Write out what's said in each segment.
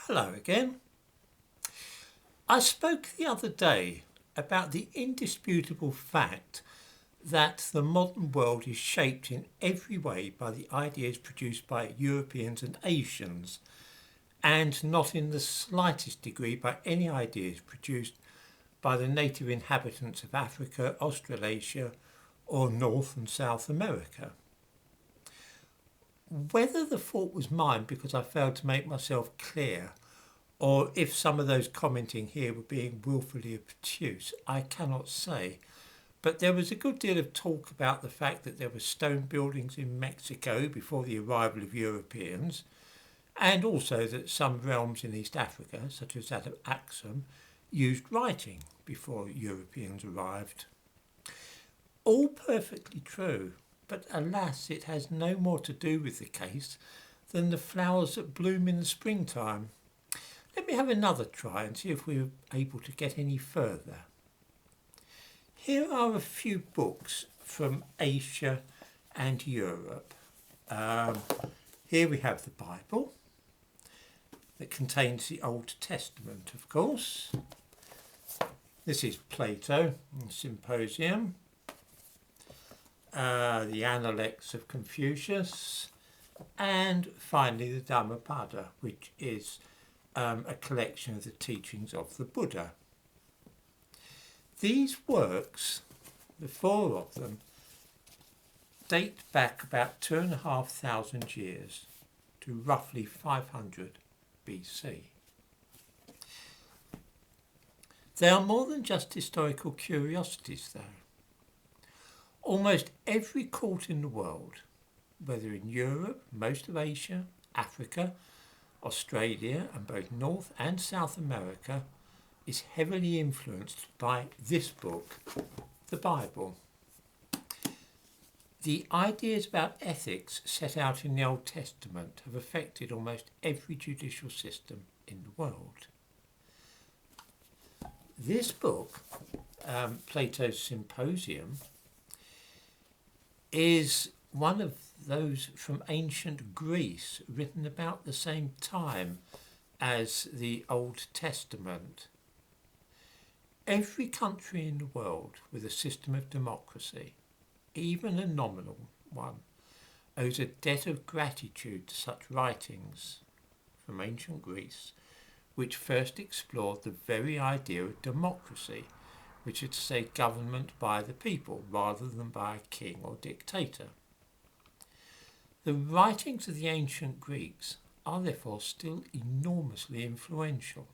Hello again. I spoke the other day about the indisputable fact that the modern world is shaped in every way by the ideas produced by Europeans and Asians, and not in the slightest degree by any ideas produced by the native inhabitants of Africa, Australasia, or North and South America. Whether the fault was mine because I failed to make myself clear, or if some of those commenting here were being willfully obtuse, I cannot say. But there was a good deal of talk about the fact that there were stone buildings in Mexico before the arrival of Europeans, and also that some realms in East Africa, such as that of Axum, used writing before Europeans arrived. All perfectly true, but alas, it has no more to do with the case than the flowers that bloom in the springtime. Let me have another try and see if we're able to get any further. Here are a few books from Asia and Europe. Here we have the Bible that contains the Old Testament, of course. This is Plato, Symposium. The Analects of Confucius, and finally the Dhammapada, which is a collection of the teachings of the Buddha. These works, the four of them, date back about 2,500 years to roughly 500 BC. They are more than just historical curiosities, though. Almost every court in the world, whether in Europe, most of Asia, Africa, Australia, and both North and South America, is heavily influenced by this book, the Bible. The ideas about ethics set out in the Old Testament have affected almost every judicial system in the world. This book, Plato's Symposium, is one of those from ancient Greece, written about the same time as the Old Testament. Every country in the world with a system of democracy, even a nominal one, owes a debt of gratitude to such writings from ancient Greece, which first explored the very idea of democracy, which is to say government by the people rather than by a king or dictator. The writings of the ancient Greeks are therefore still enormously influential.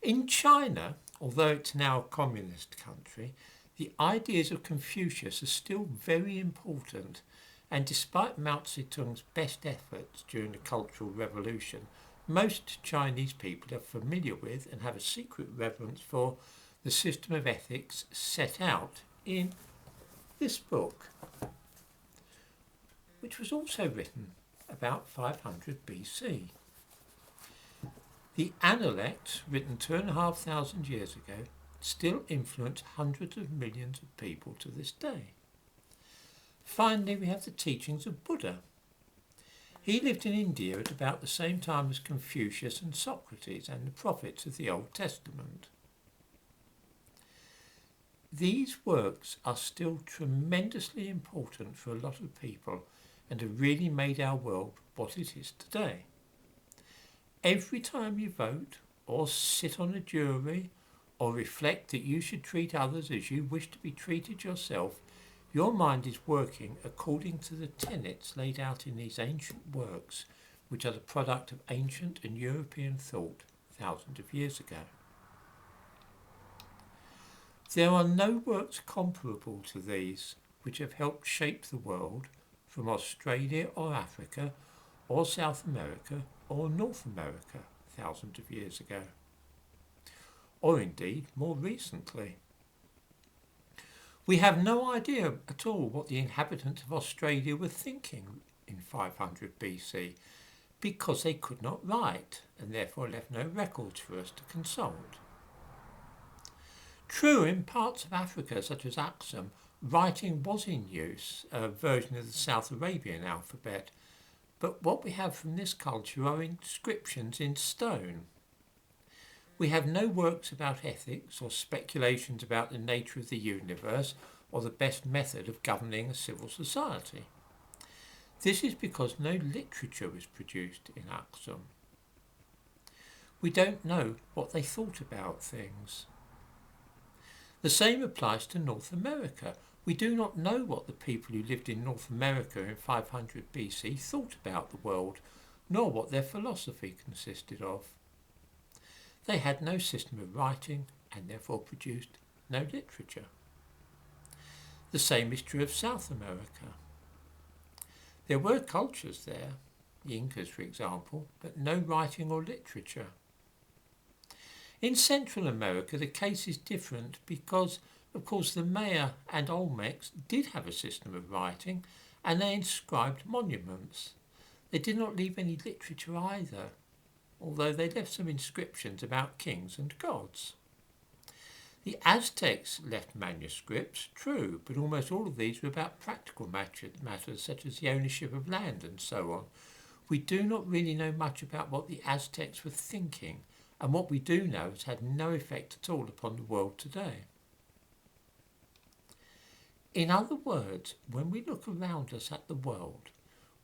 In China, although it's now a communist country, the ideas of Confucius are still very important, and despite Mao Zedong's best efforts during the Cultural Revolution, most Chinese people are familiar with and have a secret reverence for the system of ethics set out in this book, which was also written about 500 BC. The Analects, written 2,500 years ago, still influence hundreds of millions of people to this day. Finally, we have the teachings of Buddha. He lived in India at about the same time as Confucius and Socrates and the prophets of the Old Testament. These works are still tremendously important for a lot of people and have really made our world what it is today. Every time you vote or sit on a jury or reflect that you should treat others as you wish to be treated yourself, your mind is working according to the tenets laid out in these ancient works, which are the product of ancient and European thought thousands of years ago. There are no works comparable to these which have helped shape the world from Australia or Africa or South America or North America thousands of years ago, or indeed more recently. We have no idea at all what the inhabitants of Australia were thinking in 500 BC because they could not write and therefore left no records for us to consult. True, in parts of Africa such as Axum, writing was in use, a version of the South Arabian alphabet, but what we have from this culture are inscriptions in stone. We have no works about ethics or speculations about the nature of the universe or the best method of governing a civil society. This is because no literature was produced in Aksum. We don't know what they thought about things. The same applies to North America. We do not know what the people who lived in North America in 500 BC thought about the world, nor what their philosophy consisted of. They had no system of writing and therefore produced no literature. The same is true of South America. There were cultures there, the Incas for example, but no writing or literature. In Central America the case is different because, of course, the Maya and Olmecs did have a system of writing and they inscribed monuments. They did not leave any literature either, although they left some inscriptions about kings and gods. The Aztecs left manuscripts, true, but almost all of these were about practical matters such as the ownership of land and so on. We do not really know much about what the Aztecs were thinking, and what we do know has had no effect at all upon the world today. In other words, when we look around us at the world,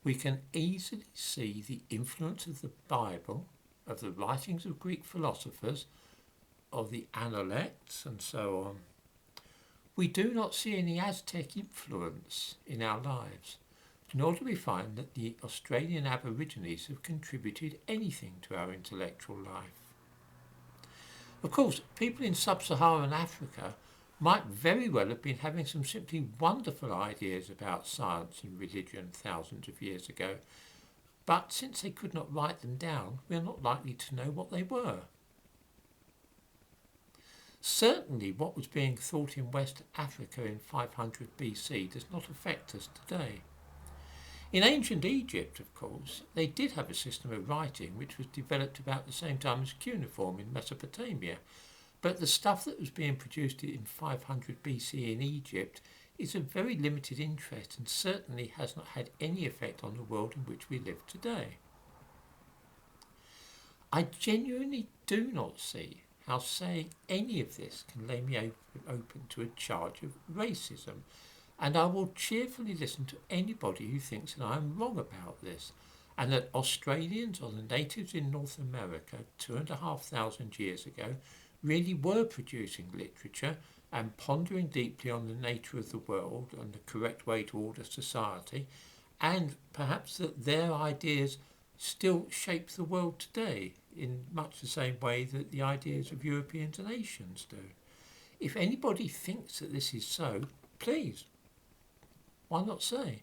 we can easily see the influence of the Bible, of the writings of Greek philosophers, of the Analects and so on. We do not see any Aztec influence in our lives, nor do we find that the Australian Aborigines have contributed anything to our intellectual life. Of course, people in sub-Saharan Africa might very well have been having some simply wonderful ideas about science and religion thousands of years ago, but since they could not write them down, we are not likely to know what they were. Certainly what was being thought in West Africa in 500 BC does not affect us today. In ancient Egypt, of course, they did have a system of writing which was developed about the same time as cuneiform in Mesopotamia, but the stuff that was being produced in 500 BC in Egypt is of very limited interest and certainly has not had any effect on the world in which we live today. I genuinely do not see how saying any of this can lay me open to a charge of racism, and I will cheerfully listen to anybody who thinks that I am wrong about this, and that Australians or the natives in North America 2,500 years ago really were producing literature and pondering deeply on the nature of the world and the correct way to order society, and perhaps that their ideas still shape the world today in much the same way that the ideas of Europeans and Asians do. If anybody thinks that this is so, please, why not say?